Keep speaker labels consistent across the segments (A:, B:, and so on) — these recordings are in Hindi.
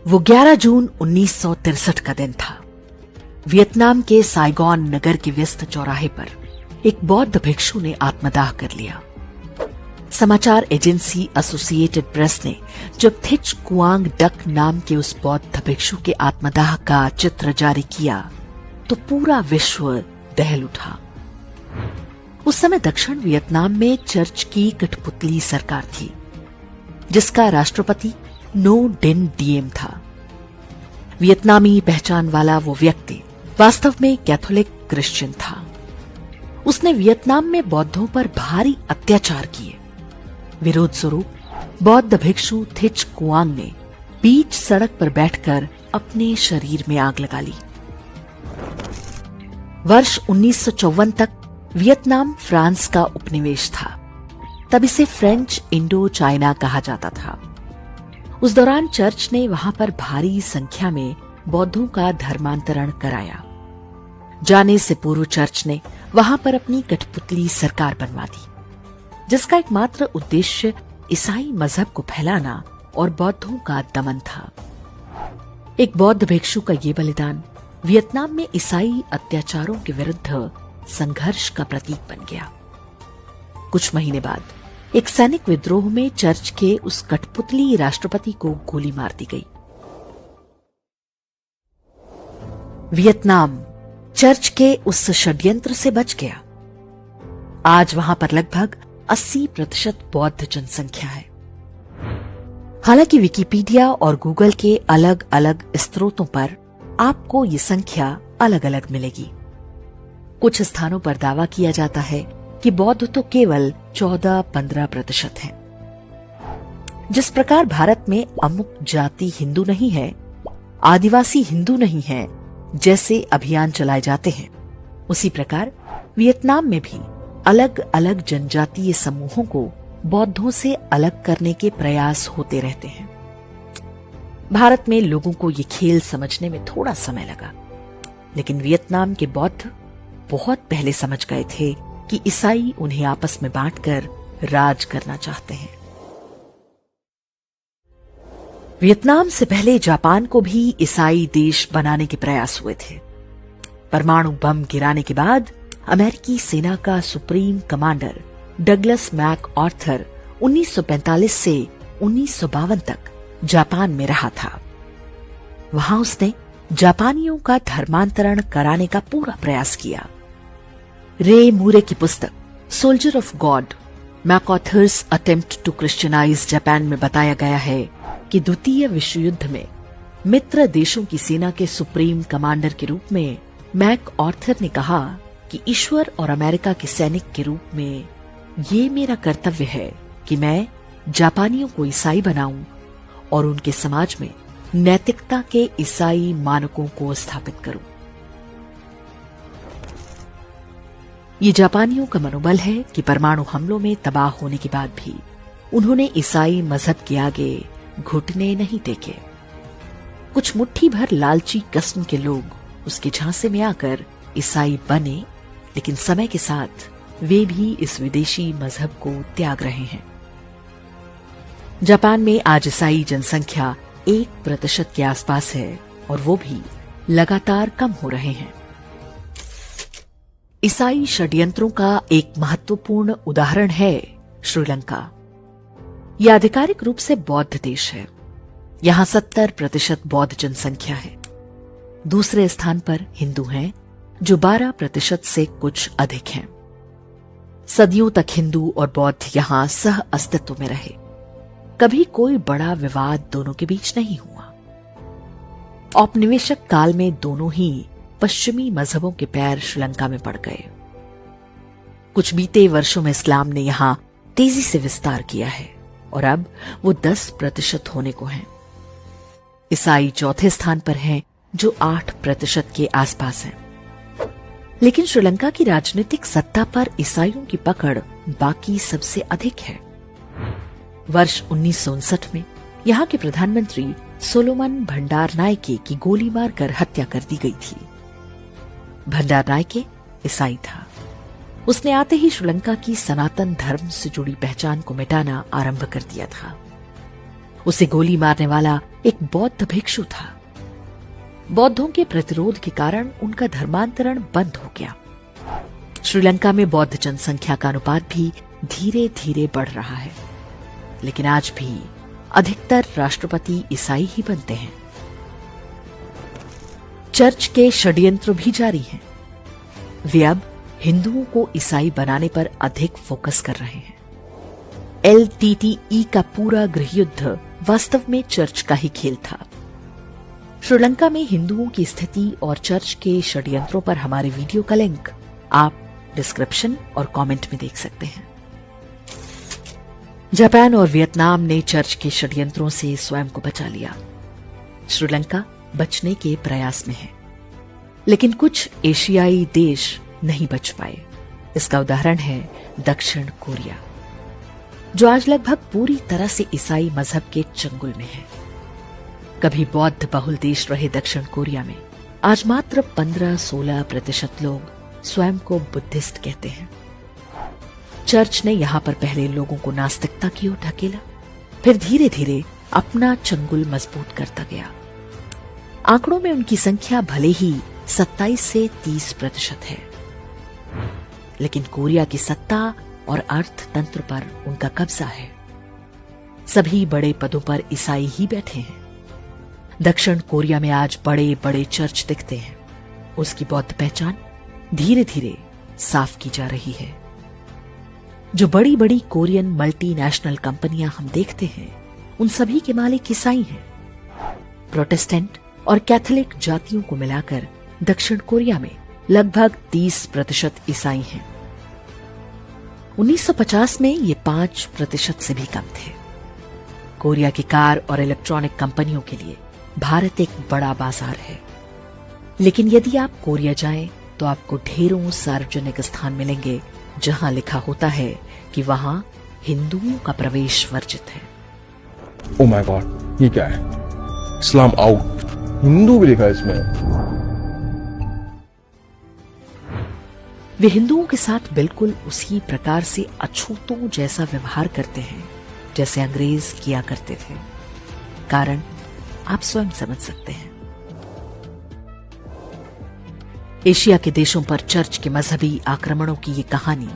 A: वो 11 जून 1963 का दिन था। वियतनाम के साइगोन नगर के व्यस्त चौराहे पर एक बौद्ध भिक्षु ने आत्मदाह कर लिया। समाचार एजेंसी एसोसिएटेड प्रेस ने जब थिच कुआंग डक नाम के उस बौद्ध भिक्षु के आत्मदाह का चित्र जारी किया तो पूरा विश्व दहल उठा। उस समय दक्षिण वियतनाम में चर्च की कठपुतली सरकार थी, जिसका राष्ट्रपति नो डिन डिएम था। वियतनामी पहचान वाला वो व्यक्ति वास्तव में कैथोलिक क्रिश्चियन था। उसने वियतनाम में बौद्धों पर भारी अत्याचार किए। विरोध स्वरूप बौद्ध भिक्षु थिच कुआंग ने बीच सड़क पर बैठकर अपने शरीर में आग लगा ली। वर्ष 1954 तक वियतनाम फ्रांस का उपनिवेश था। तब इसे फ्रेंच इंडो चाइना कहा जाता था। उस दौरान चर्च ने वहां पर भारी संख्या में बौद्धों का धर्मांतरण कराया। जाने से पूर्व चर्च ने वहां पर अपनी कठपुतली सरकार बनवा दी, जिसका एकमात्र उद्देश्य ईसाई मजहब को फैलाना और बौद्धों का दमन था। एक बौद्ध भिक्षु का ये बलिदान वियतनाम में ईसाई अत्याचारों के विरुद्ध संघर्ष का प्रतीक बन गया। कुछ महीने बाद एक सैनिक विद्रोह में चर्च के उस कठपुतली राष्ट्रपति को गोली मार दी गई। वियतनाम चर्च के उस षड्यंत्र से बच गया। आज वहां पर लगभग 80% बौद्ध जनसंख्या है। हालांकि विकिपीडिया और गूगल के अलग अलग स्रोतों पर आपको ये संख्या अलग अलग मिलेगी। कुछ स्थानों पर दावा किया जाता है कि बौद्ध तो केवल 14-15% हैं। जिस प्रकार भारत में अमुक जाति हिंदू नहीं है, आदिवासी हिंदू नहीं है जैसे अभियान चलाए जाते हैं, उसी प्रकार वियतनाम में भी अलग अलग जनजातीय समूहों को बौद्धों से अलग करने के प्रयास होते रहते हैं। भारत में लोगों को ये खेल समझने में थोड़ा समय लगा, लेकिन वियतनाम के बौद्ध बहुत पहले समझ गए थे कि ईसाई उन्हें आपस में बांटकर राज करना चाहते हैं। वियतनाम से पहले जापान को भी ईसाई देश बनाने के प्रयास हुए थे। परमाणु बम गिराने के बाद अमेरिकी सेना का supreme commander Douglas MacArthur 1945 से 1952 तक जापान में रहा था। वहां उसने जापानियों का धर्मांतरण कराने का पूरा प्रयास किया। रे मूरे की पुस्तक soldier of God MacArthur's attempt to Christianize Japan में बताया गया है कि द्वितीय विश्व युद्ध में मित्र देशों की सेना के सुप्रीम कमांडर के रूप में मैक आर्थर ने कहा कि ईश्वर और अमेरिका के सैनिक के रूप में ये मेरा कर्तव्य है कि मैं जापानियों को ईसाई बनाऊं और उनके समाज में नैतिकता के ईसाई मानकों को स्थापित करूं। ये जापानियों का मनोबल है कि परमाणु हमलों में तबाह होने के बाद भी उन्होंने ईसाई मजहब के आगे घुटने नहीं टेके। कुछ मुट्ठी भर लालची किस्म के लोग उसके झांसे में आकर ईसाई बने, लेकिन समय के साथ वे भी इस विदेशी मजहब को त्याग रहे हैं। जापान में आज ईसाई जनसंख्या 1% के आसपास है और वो भी लगातार कम हो रहे हैं। ईसाई षड्यंत्रों का एक महत्वपूर्ण उदाहरण है श्रीलंका। यह आधिकारिक रूप से बौद्ध देश है। यहां 70% बौद्ध जनसंख्या है। दूसरे स्थान पर हिंदू हैं, जो 12% से कुछ अधिक हैं। सदियों तक हिंदू और बौद्ध यहां सह अस्तित्व में रहे। कभी कोई बड़ा विवाद दोनों के बीच नहीं हुआ। औपनिवेशिक काल में दोनों ही पश्चिमी मजहबों के पैर श्रीलंका में पड़ गए। कुछ बीते वर्षों में इस्लाम ने यहां तेजी से विस्तार किया है और अब वो 10% होने को है। ईसाई चौथे स्थान पर हैं, जो 8% के आसपास हैं। लेकिन श्रीलंका की राजनीतिक सत्ता पर ईसाइयों की पकड़ बाकी सबसे अधिक है। वर्ष 1959 में यहाँ के प्रधानमंत्री सोलोमन भंडारनायके की गोली मारकर हत्या कर दी गई थी। भंडारनायके ईसाई था। उसने आते ही श्रीलंका की सनातन धर्म से जुड़ी पहचान को मिटाना आरंभ कर दिया था। उसे गोली मारने वाला एक बौद्ध भिक्षु था। बौद्धों के प्रतिरोध के कारण उनका धर्मांतरण बंद हो गया। श्रीलंका में बौद्ध जनसंख्या का अनुपात भी धीरे धीरे बढ़ रहा है, लेकिन आज भी अधिकतर राष्ट्रपति ईसाई ही बनते हैं। चर्च के षड्यंत्र भी जारी हैं। वे अब हिंदुओं को ईसाई बनाने पर अधिक फोकस कर रहे हैं। LTTE का पूरा गृहयुद्ध वास्तव में चर्च का ही खेल था। श्रीलंका में हिंदुओं की स्थिति और चर्च के षड्यंत्रों पर हमारे वीडियो का लिंक आप डिस्क्रिप्शन और कमेंट में देख सकते हैं। जापान और वियतनाम ने चर्च के षड्यंत्रों से स्वयं को बचा लिया। श्रीलंका बचने के प्रयास में है, लेकिन कुछ एशियाई देश नहीं बच पाए। इसका उदाहरण है दक्षिण कोरिया, जो आज लगभग पूरी तरह से ईसाई मजहब के चंगुल में है। कभी बौद्ध बहुल देश रहे दक्षिण कोरिया में आज मात्र 15-16% लोग स्वयं को बुद्धिस्ट कहते हैं। चर्च ने यहां पर पहले लोगों को नास्तिकता की ओर ढकेला, फिर धीरे धीरे अपना चंगुल मजबूत करता गया। आंकड़ों में उनकी संख्या भले ही 27 से 30% है, लेकिन कोरिया की सत्ता और अर्थतंत्र पर उनका कब्जा है। सभी बड़े पदों पर ईसाई ही बैठे हैं। दक्षिण कोरिया में आज बड़े बड़े चर्च दिखते हैं। उसकी बौद्ध पहचान धीरे धीरे साफ की जा रही है। जो बड़ी बड़ी कोरियन मल्टीनेशनल कंपनियां हम देखते हैं, उन सभी के मालिक ईसाई हैं। प्रोटेस्टेंट और कैथोलिक जातियों को मिलाकर दक्षिण कोरिया में लगभग 30% ईसाई हैं। 1950 में ये 5% से भी कम थे। कोरिया की कार और इलेक्ट्रॉनिक कंपनियों के लिए भारत एक बड़ा बाजार है, लेकिन यदि आप कोरिया जाएं तो आपको ढेरों सार्वजनिक स्थान मिलेंगे जहां लिखा होता है कि वहां हिंदुओं का प्रवेश वर्जित है।
B: ओह माय गॉड, ये क्या है? इस्लाम आउट, हिंदू भी लिखा है इसमें।
A: वे हिंदुओं के साथ बिल्कुल उसी प्रकार से अछूतों जैसा व्यवहार करते हैं जैसे अंग्रेज किया करते थे। कारण आप स्वयं समझ सकते हैं। एशिया के देशों पर चर्च के मजहबी आक्रमणों की ये कहानी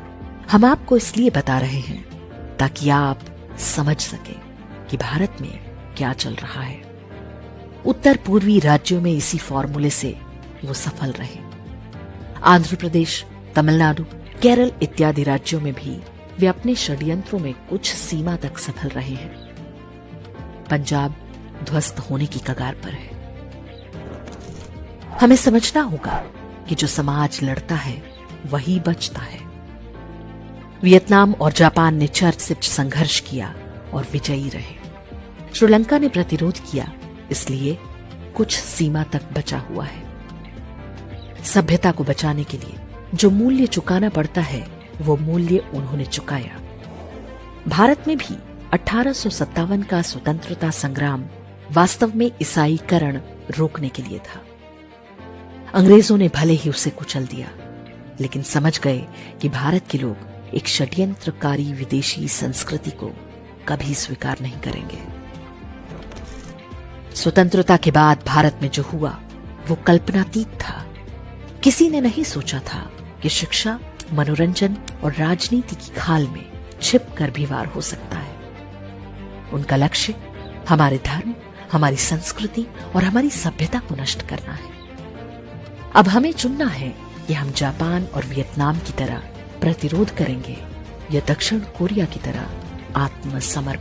A: हम आपको इसलिए बता रहे हैं ताकि आप समझ सकें कि भारत में क्या चल रहा है। उत्तर पूर्वी राज्यों में इसी फॉर्मूले से वो सफल रहे। आंध्र प्रदेश, तमिलनाडु, केरल इत्यादि राज्यों में भी वे अपने षड्यंत्रों में कुछ सीमा तक सफल रहे हैं। पंजाब ध्वस्त होने की कगार पर है। हमें समझना होगा कि जो समाज लड़ता है वही बचता है। वियतनाम और जापान ने चर्च से संघर्ष किया और विजयी रहे। श्रीलंका ने प्रतिरोध किया, इसलिए कुछ सीमा तक बचा हुआ है। सभ्यता को बचाने के लिए जो मूल्य चुकाना पड़ता है, वो मूल्य उन्होंने चुकाया। भारत में भी 1857 का स्वतंत्रता संग्राम वास्तव में ईसाईकरण रोकने के लिए था। अंग्रेजों ने भले ही उसे कुचल दिया, लेकिन समझ गए कि भारत के लोग एक षड्यंत्रकारी विदेशी संस्कृति को कभी स्वीकार नहीं करेंगे। स्वतंत्रता के बाद भारत में जो हुआ वो कल्पनातीत था। किसी ने नहीं सोचा था कि शिक्षा, मनोरंजन और राजनीति की खाल में छिपकर भी वार हो सकता है। उनका लक्ष्य हमारे धर्म, हमारी संस्कृति और हमारी सभ्यता को नष्ट करना है। अब हमें चुनना है कि हम जापान और वियतनाम की तरह प्रतिरोध करेंगे या दक्षिण कोरिया की तरह आत्मसमर्पण।